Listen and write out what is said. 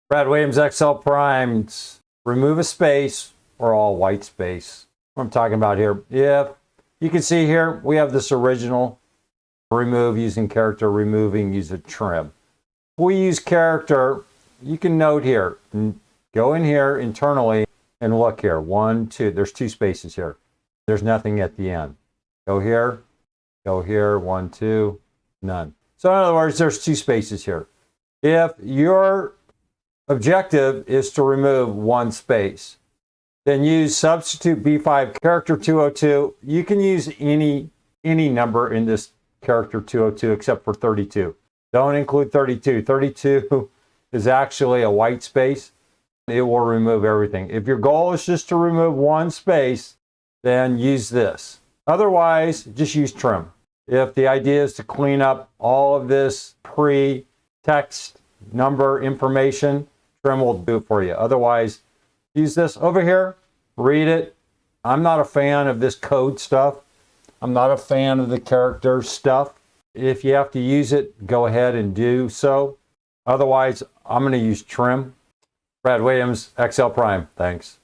Brad Williams XL Primes. Remove a space or all white space. What I'm talking about here. If you can see here, we have this original. Remove using character, removing using trim. If we use character, you can note here. Go in here internally and look here. 1, 2. There's 2 spaces here. There's nothing at the end. Go here. 1, 2. None. So in other words, there's 2 spaces here. If your objective is to remove 1 space, then use substitute B5 character 202. You can use any number in this character 202 except for 32. Don't include 32. 32 is actually a white space. It will remove everything. If your goal is just to remove 1 space, then use this. Otherwise, just use trim. If the idea is to clean up all of this pre-text number information, trim will do it for you. Otherwise, use this over here, read it. I'm not a fan of this code stuff. I'm not a fan of the character stuff. If you have to use it, go ahead and do so. Otherwise, I'm going to use trim. Brad Williams, XL Prime. Thanks.